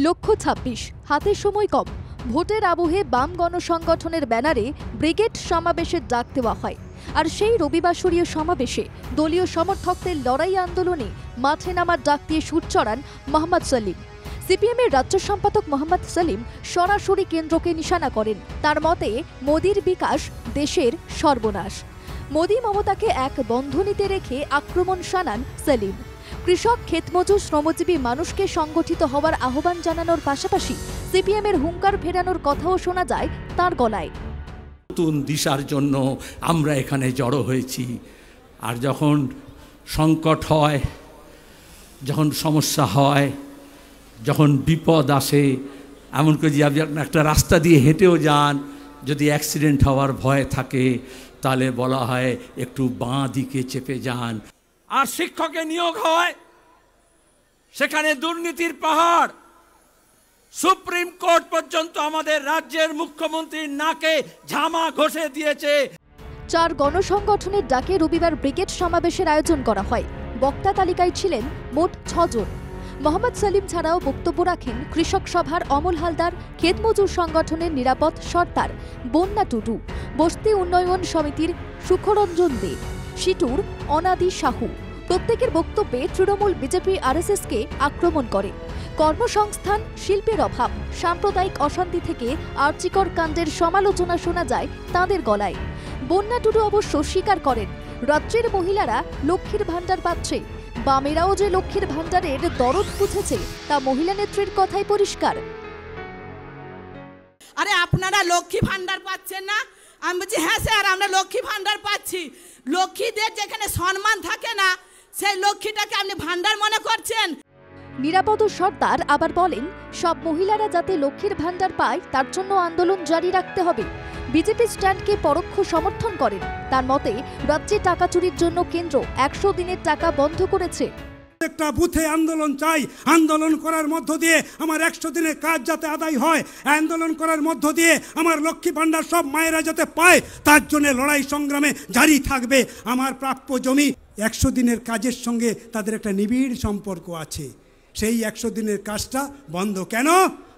লক্ষ্য ২৬, হাতে সময় কম। ভোটের আবহে বাম গণসংগঠনের ব্যানারে ব্রিগেড সমাবেশের ডাক দেওয়া হয়। আর সেই রবিবাসরীয় সমাবেশে দলীয় সমর্থকদের লড়াই আন্দোলনে মাঠে নামার ডাক দিয়ে সুর চড়ান মোহাম্মদ সেলিম। সিপিএমের রাজ্য সম্পাদক মোহাম্মদ সেলিম সরাসরি কেন্দ্রকে নিশানা করেন। তার মতে, মোদির বিকাশ দেশের সর্বনাশ। মোদি মমতাকে এক বন্ধনীতে রেখে আক্রমণ শানান সেলিম। কৃষক, ক্ষেতমজুর, শ্রমজীবী মানুষকে সংগঠিত হওয়ার আহ্বান জানানোর পাশাপাশি সিপিএমের হুঙ্কার ফেরানোর কথাও শোনা যায় তার গলায়। নতুন দিশার জন্য আমরা এখানে জড়ো হয়েছি। আর যখন সংকট হয়, যখন সমস্যা হয়, যখন বিপদ আসে, এমনকি যে আপনি একটা রাস্তা দিয়ে হেঁটেও যান, যদি অ্যাক্সিডেন্ট হওয়ার ভয় থাকে তাহলে বলা হয় একটু বাঁ দিকে চেপে যান। আর শিক্ষকে নিয়োগ হয়, সেখানে দুর্নীতির পাহাড়। সুপ্রিম কোর্ট পর্যন্ত আমাদের রাজ্যের মুখ্যমন্ত্রীর নাকে ঝামা ঘষে দিয়েছে। 4 গণসংগঠনের ডাকে রবিবার ব্রিগেড সমাবেশের আয়োজন করা হয়। বক্তা তালিকায় ছিলেন মোট 6 জন। মোহাম্মদ সেলিম ছাড়াও বক্তব্য রাখেন কৃষক সভার অমল হালদার, ক্ষেতমজুর সংগঠনের নিরাপদ সর্দার বন্যা টুডু, বস্তি উন্নয়ন সমিতির সুখরঞ্জন দে, সিটুর অনাদি সাহু। প্রত্যেকের বক্তব্যে তৃণমূল, বিজেপি, আরএসএসকে আক্রমণ করে। কর্মসংস্থান, শিল্পের অভাব, সাম্প্রদায়িক অশান্তি থেকে আর্চিকর কাণ্ডের সমালোচনা শোনা যায় তাঁদের গলায়। বন্যা টুডু অবশ্য স্বীকার করেন, রাজ্যের মহিলারা লক্ষ্মীর ভাণ্ডার পাচ্ছে। বামেরাও যে লক্ষ্মীর ভাণ্ডারের দরদ বুঝেছে তা মহিলা নেত্রীর কথাই পরিষ্কার। আরে আপনারা লক্ষ্মী ভাণ্ডার পাচ্ছেন না? আমি বলছি হ্যাঁ স্যার, আমরা লক্ষ্মী ভাণ্ডার পাচ্ছি। লক্ষ্মীদের যেখানে সম্মান থাকে না, সেই লক্ষ্মীটাকে আপনি ভাণ্ডার মনে করছেন। নিরাপদ সর্দার আবার বলেন, সব মহিলারা যাতে লক্ষ্মীর ভাণ্ডার পায় তার জন্য আন্দোলন জারি রাখতে হবে। বিজেপি স্ট্যান্ডকে পরোক্ষ সমর্থন করেন। তার মতে, রাজ্যে টাকা চুরির জন্য কেন্দ্র 100 দিনের টাকা বন্ধ করেছে। একটা বুথে আন্দোলন চাই। আন্দোলন করার মধ্য দিয়ে আমার 100 দিনের কাজ যাতে আদায় হয়, আন্দোলন করার মধ্য দিয়ে আমার লক্ষ্মী ভাণ্ডার সব মায়েরা যাতে পায়, তার জন্য লড়াই সংগ্রামে জারি থাকবে। আমার প্রাপ্য জমি 100 দিনের কাজের সঙ্গে তাদের একটা নিবিড় সম্পর্ক আছে। সেই 100 দিনের কাজটা বন্ধ কেন?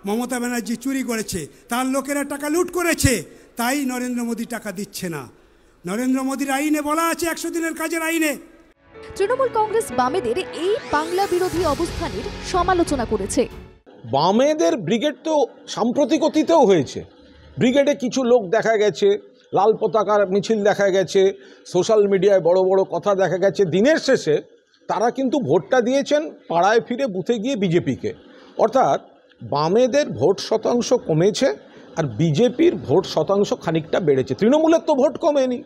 মমতা ব্যানার্জি চুরি করেছে, তার লোকেরা টাকা লুট করেছে, তাই নরেন্দ্র মোদী টাকা দিচ্ছে না। নরেন্দ্র মোদীর আইনে বলা আছে, 100 দিনের কাজের আইনে। তৃণমূল কংগ্রেস বামেদের এই বাংলা বিরোধী অবস্থানের সমালোচনা করেছে। বামেদের ব্রিগেড তো সাম্প্রতিক অতীতেও হয়েছে। ব্রিগেডে কিছু লোক দেখা গেছে, লাল পতাকার মিছিল দেখা গেছে, সোশ্যাল মিডিয়ায় বড় বড় কথা দেখা গেছে। দিনের শেষে তারা কিন্তু ভোটটা দিয়েছেন পাড়ায় ফিরে বুথে গিয়ে বিজেপিকে। অর্থাৎ বামেদের ভোট শতাংশ কমেছে আর বিজেপির ভোট শতাংশ খানিকটা বেড়েছে। তৃণমূলের তো ভোট কমেনি।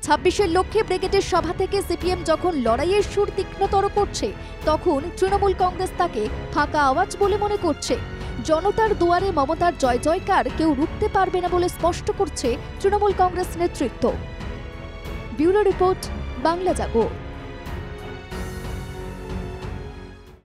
26-এর লক্ষ্যে ব্রিগেডের সভা থেকে সিপিএম যখন লড়াইয়ের সুর তীক্ষ্ণতর করছে, তখন তৃণমূল কংগ্রেস তাকে ফাঁকা আওয়াজ বলে মনে করছে। জনতার দুয়ারে মমতার জয় জয়কার কেউ রুখতে পারবে না বলে স্পষ্ট করছে তৃণমূল কংগ্রেস নেতৃত্ব। ব্যুরো রিপোর্ট, বাংলা জাগো।